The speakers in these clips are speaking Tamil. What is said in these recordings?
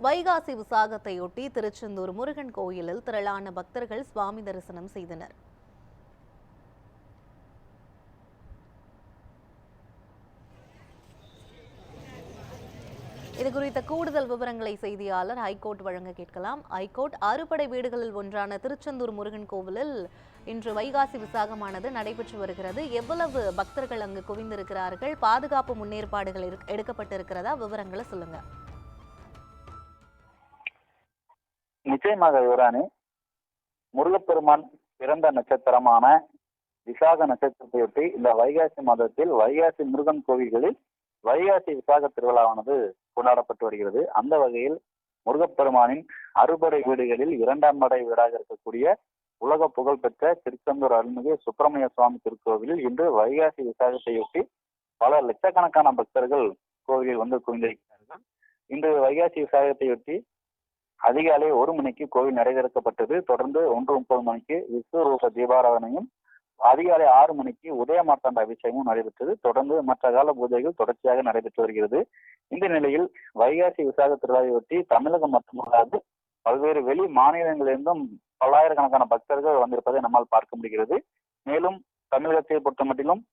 வைகாசி விசாகத்தையொட்டி திருச்செந்தூர் முருகன் கோயிலில் திரளான பக்தர்கள் சுவாமி தரிசனம் செய்தனர். இது குறித்த கூடுதல் விவரங்களை செய்தியாளர் ஹைகோர்ட் வழங்க கேட்கலாம். ஹைகோர்ட், அறுபடை வீடுகளில் ஒன்றான திருச்செந்தூர் முருகன் கோவிலில் இன்று வைகாசி விசாகமானது நடைபெற்று வருகிறது. எவ்வளவு பக்தர்கள் அங்கு குவிந்திருக்கிறார்கள்? பாதுகாப்பு முன்னேற்பாடுகள் எடுக்கப்பட்டிருக்கிறதா? விவரங்களை சொல்லுங்க. நிச்சயமாக யுவராணி, முருகப்பெருமான் பிறந்த நட்சத்திரமான விசாக நட்சத்திரத்தையொட்டி இந்த வைகாசி மாதத்தில் வைகாசி முருகன் கோவில்களில் வைகாசி விசாக திருவிழாவானது கொண்டாடப்பட்டு வருகிறது. அந்த வகையில் முருகப்பெருமானின் அறுபடை வீடுகளில் இரண்டாம் படை வீடாக இருக்கக்கூடிய உலக புகழ்பெற்ற திருச்செந்தூர் அருள்மிகு சுப்பிரமணிய சுவாமி திருக்கோவிலில் இன்று வைகாசி விசாகத்தையொட்டி பல லட்சக்கணக்கான பக்தர்கள் கோவிலில் வந்து குவிந்திருக்கிறார்கள். இன்று வைகாசி விசாகத்தையொட்டி அதிகாலை 1 மணிக்கு கோவில் நடை திறக்கப்பட்டது. தொடர்ந்து 1:30 மணிக்கு விஸ்வரூப தீபாராதனையும், அதிகாலை 6 மணிக்கு உதயமார்த்தாண்ட அபிஷேகமும் நடைபெற்றது. தொடர்ந்து மற்ற கால பூஜைகள் தொடர்ச்சியாக நடைபெற்று வருகிறது. இந்த நிலையில் வைகாசி விசாக திருவிழாவையொட்டி தமிழகம் மட்டுமல்லாது பல்வேறு வெளி மாநிலங்களிலிருந்தும் பல்லாயிரக்கணக்கான பக்தர்கள் வந்திருப்பதை நம்மால் பார்க்க முடிகிறது. மேலும் தமிழகத்தை பொறுத்த மட்டிலும்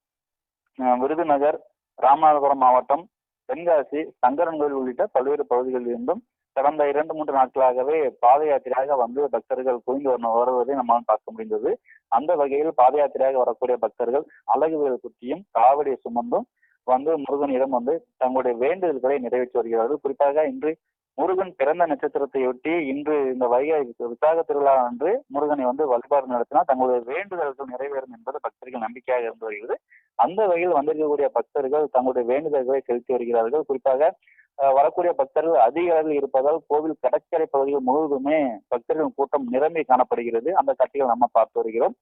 விருதுநகர், ராமநாதபுரம் மாவட்டம், தென்காசி, சங்கரன்கோவில் உள்ளிட்ட பல்வேறு பகுதிகளில் இருந்தும் கடந்த 2-3 நாட்களாகவே பாத யாத்திரையாக வந்து பக்தர்கள் குவிந்து வருவதை நம்மால் பார்க்க முடிந்தது. அந்த வகையில் பாத யாத்திரையாக வரக்கூடிய பக்தர்கள் அழகுவேல் குத்தியும் காவடியை சுமந்தும் வந்து முருகனிடம் வந்து தங்களுடைய வேண்டுதல்களை நிறைவேற்றி வருகிறார்கள். குறிப்பாக இன்று முருகன் பிறந்த நட்சத்திரத்தையொட்டி இன்று இந்த வைகாசி விசாக திருவிழா அன்று முருகனை வந்து வழிபாடு நடத்தினால் தங்களுடைய வேண்டுதல்கள் நிறைவேறும் என்பது பக்தர்கள் நம்பிக்கையாக இருந்து வருகிறது. அந்த வகையில் வந்திருக்கக்கூடிய பக்தர்கள் தங்களுடைய வேண்டுதல்களை செலுத்தி வருகிறார்கள். குறிப்பாக வரக்கூடிய பக்தர்கள் அதிக அளவில் இருப்பதால் கோவில் கடற்கரை பகுதிகள் முழுவதுமே பக்தர்களின் கூட்டம் நிரம்பி காணப்படுகிறது. அந்த காட்சிகள் நம்ம பார்த்து வருகிறோம்.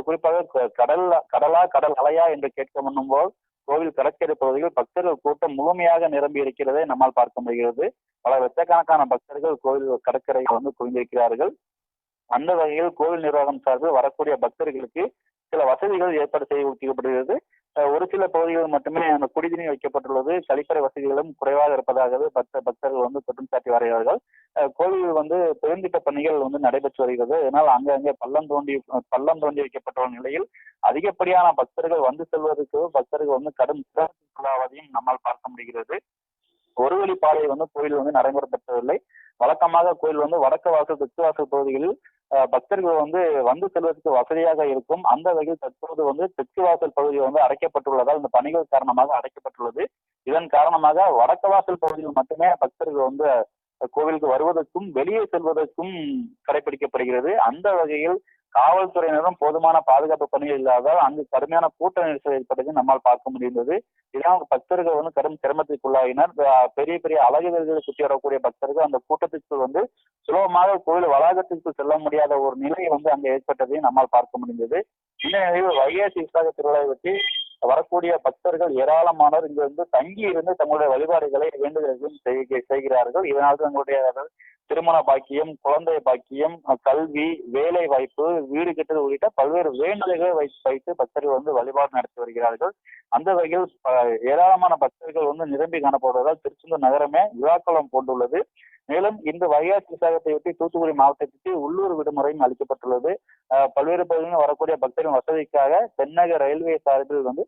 குறிப்பாக கடல் அலையா என்று கேட்க முன்னும் போல் கோவில் கடற்கரை பகுதியில் பக்தர்கள் கூட்டம் முழுமையாக நிரம்பி இருக்கிறதை நம்மால் பார்க்க முடிகிறது. பல லட்சக்கணக்கான பக்தர்கள் கோவில் கடற்கரையில் வந்து குவிந்திருக்கிறார்கள். அந்த வகையில் கோவில் நிர்வாகம் சார்பில் வரக்கூடிய பக்தர்களுக்கு சில வசதிகள் ஏற்பாடு செய்யப்படுகிறது. ஒரு சில பகுதிகளில் மட்டுமே அந்த குடிநீர் வைக்கப்பட்டுள்ளது. கழிப்பறை வசதிகளும் குறைவாக இருப்பதாகவே பக்தர்கள் வந்து குற்றம் சாட்டி வருகிறார்கள். கோவிலில் வந்து பெருந்திட்ட பணிகள் வந்து நடைபெற்று வருகிறது. இதனால் அங்கங்கே பள்ளம் தோண்டி வைக்கப்பட்டுள்ள நிலையில் அதிகப்படியான பக்தர்கள் வந்து செல்வதற்கு பக்தர்கள் வந்து கடும் சிரமத்திற்குள்ளாவதையும் நம்மால் பார்க்க முடிகிறது. ஒரு வழி பாதை வந்து கோயில் வந்து நடைமுறைப்படுத்தவில்லை. வழக்கமாக கோயில் வந்து வடக்கு வாசல், தெற்கு வாசல் பகுதிகளில் பக்தர்கள் வந்து செல்வதற்கு வசதியாக இருக்கும். அந்த வகையில் தற்போது வந்து தெற்கு வாசல் பகுதி வந்து அடைக்கப்பட்டுள்ளதால் இந்த பணிகள் காரணமாக அடைக்கப்பட்டுள்ளது. இதன் காரணமாக வடக்கு வாசல் பகுதியில் மட்டுமே பக்தர்கள் வந்து கோவிலுக்கு வருவதற்கும் வெளியே செல்வதற்கும் கடைபிடிக்கப்படுகிறது. அந்த வகையில் காவல்துறையினரும் போதுமான பாதுகாப்பு பணிகள் இல்லாதால் அங்கு கடுமையான கூட்ட நெரிசல் ஏற்பட்டதை நம்மால் பார்க்க முடிந்தது. இதனால் பக்தர்கள் வந்து கடும் சிரமத்திற்குள்ளாகினர். பெரிய பெரிய அழகுகளை சுற்றி வரக்கூடிய பக்தர்கள் அந்த கூட்டத்திற்கு வந்து சுலபமாக கோவில் வளாகத்திற்கு செல்ல முடியாத ஒரு நிலை வந்து அங்கு ஏற்பட்டதையும் நம்மால் பார்க்க முடிந்தது. இந்த நிலையில் வைகாசி விசாக திருவிழாவை பற்றி வரக்கூடிய பக்தர்கள் ஏராளமானோர் இங்கு வந்து தங்கி இருந்து தங்களுடைய வழிபாடுகளை வேண்டுதல்களும் செய்கிறார்கள். இதனால் தங்களுடைய திருமண பாக்கியம், குழந்தை பாக்கியம், கல்வி, வேலை வாய்ப்பு, வீடு கட்டுதல் உள்ளிட்ட பல்வேறு வேண்டுதல்களை வைத்து பக்தர்கள் வந்து வழிபாடு நடத்தி வருகிறார்கள். அந்த வகையில் ஏராளமான பக்தர்கள் வந்து நிரம்பி காணப்படுவதால் திருச்செந்தூர் நகரமே விழாக்களம் கொண்டுள்ளது. மேலும் இந்த வைகாசி விசாகத்தையொட்டி தூத்துக்குடி மாவட்டத்திற்கு உள்ளூர் விடுமுறையும் அளிக்கப்பட்டுள்ளது. பல்வேறு பகுதிகளில் வரக்கூடிய பக்தர்களின் வசதிக்காக தென்னக ரயில்வே சார்பில் வந்து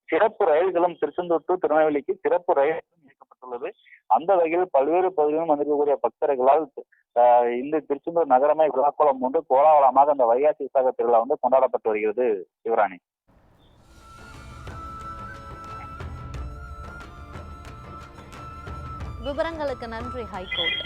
சிறப்பு ரயில்களும் திருச்செந்தூர் டு திருநெல்வேலிக்கு சிறப்பு ரயில்களும் இயக்கப்பட்டுள்ளது. அந்த வகையில் பல்வேறு பகுதிகளிலும் வந்திருக்கக்கூடிய பக்தர்களால் இந்த திருச்செந்தூர் நகரமே விழாக்கோலம் கொண்டு கோலாகலமாக அந்த வைகாசி விசாக திருவிழா வந்து கொண்டாடப்பட்டு வருகிறது. சிவராணி, விவரங்களுக்கு நன்றி ஹைகோர்ட்.